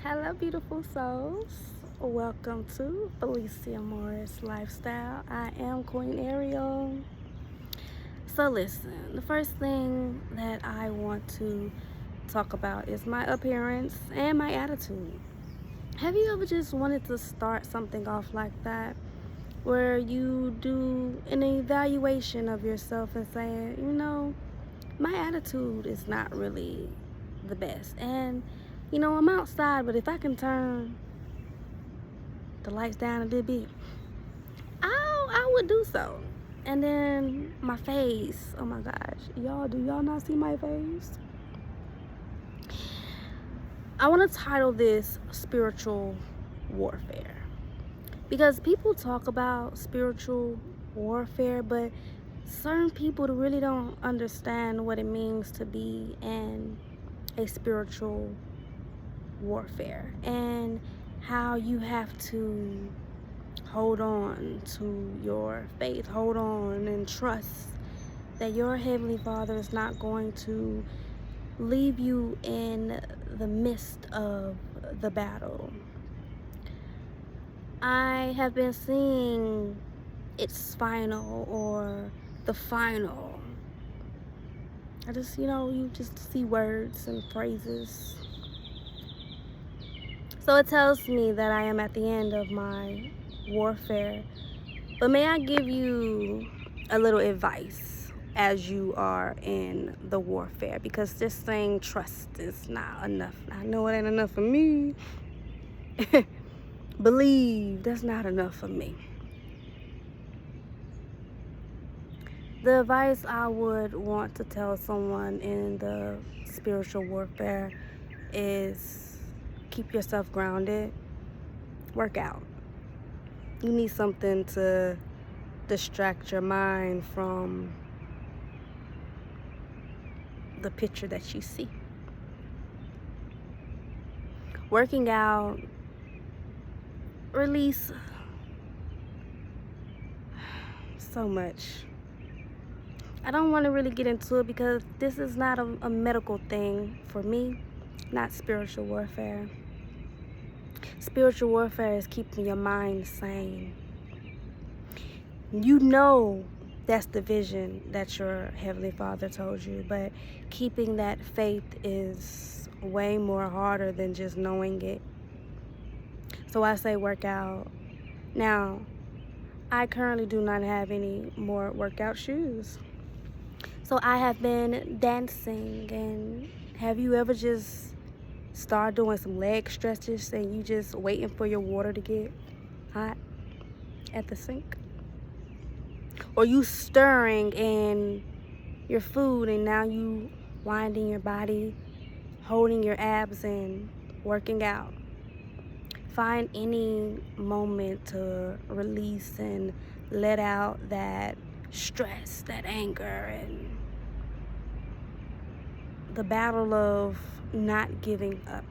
Hello, beautiful souls. Welcome to Philicia Morris Lifestyle. I am Queen Ariel. So, listen, the first thing that I want to talk about is my appearance and my attitude. Have you ever just wanted to start something off like that, where you do an evaluation of yourself and saying, my attitude is not really the best, and I'm outside, but if I can turn the lights down a little bit, I would do so. And then my face, oh my gosh, y'all, do y'all not see my face? I want to title this spiritual warfare, because people talk about spiritual warfare, but certain people really don't understand what it means to be in a spiritual warfare, and how you have to hold on to your faith, hold on and trust that your Heavenly Father is not going to leave you in the midst of the battle. I have been seeing it's final or the final. I just, you just see words and phrases. So it tells me that I am at the end of my warfare. But may I give you a little advice as you are in the warfare? Because this thing, trust, is not enough. I know it ain't enough for me. Believe, that's not enough for me. The advice I would want to tell someone in the spiritual warfare is keep yourself grounded. Work out. You need something to distract your mind from the picture that you see. Working out, release so much. I don't want to really get into it because this is not a medical thing for me, not spiritual warfare. Spiritual warfare is keeping your mind sane. You know that's the vision that your Heavenly Father told you, but keeping that faith is way more harder than just knowing it. So I say work out. Now, I currently do not have any more workout shoes. So I have been dancing. And have you ever just start doing some leg stretches and you just waiting for your water to get hot at the sink? Or you stirring in your food and now you winding your body, holding your abs and working out. Find any moment to release and let out that stress, that anger, and the battle of not giving up.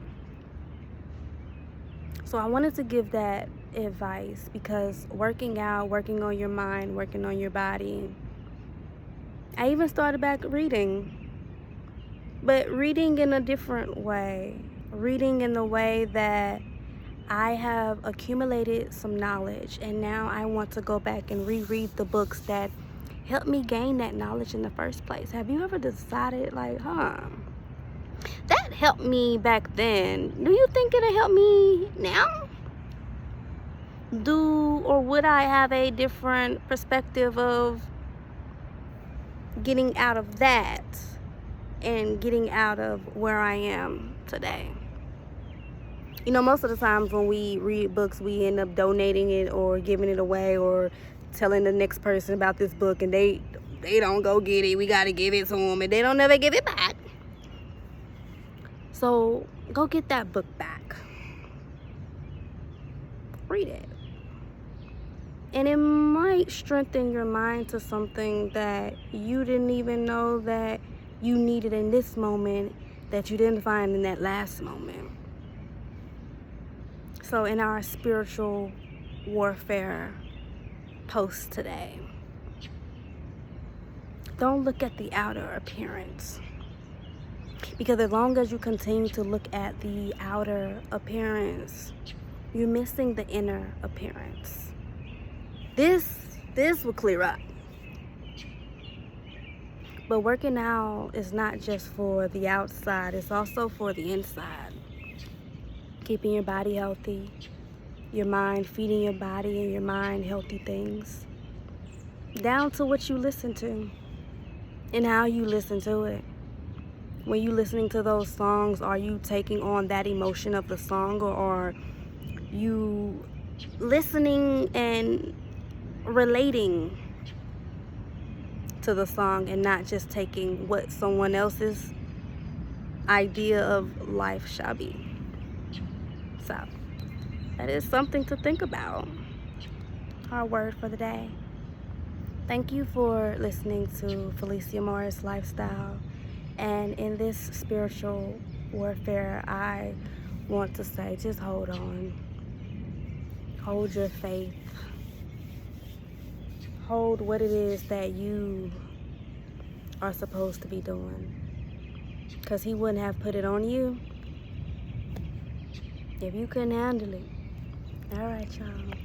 So I wanted to give that advice because working out, working on your mind, working on your body. I even started back reading, but reading in a different way. Reading in the way that I have accumulated some knowledge, and now I want to go back and reread the books that helped me gain that knowledge in the first place. Have you ever decided that helped me back then? Do you think it'll help me now? Or would I have a different perspective of getting out of that and getting out of where I am today? Most of the times when we read books, we end up donating it or giving it away or telling the next person about this book, and they don't go get it. We got to give it to them, and they don't never give it back. So go get that book back. Read it. And it might strengthen your mind to something that you didn't even know that you needed in this moment that you didn't find in that last moment. So in our spiritual warfare post today, don't look at the outer appearance. Because as long as you continue to look at the outer appearance, you're missing the inner appearance. This will clear up. But working out is not just for the outside, it's also for the inside. Keeping your body healthy, your mind, feeding your body and your mind healthy things. Down to what you listen to and how you listen to it. When you listening to those songs, are you taking on that emotion of the song, or are you listening and relating to the song and not just taking what someone else's idea of life shall be? So that is something to think about. Our word for the day. Thank you for listening to Philicia Morris Lifestyle. And in this spiritual warfare, I want to say, just hold on. Hold your faith. Hold what it is that you are supposed to be doing. Because he wouldn't have put it on you if you couldn't handle it. All right, y'all.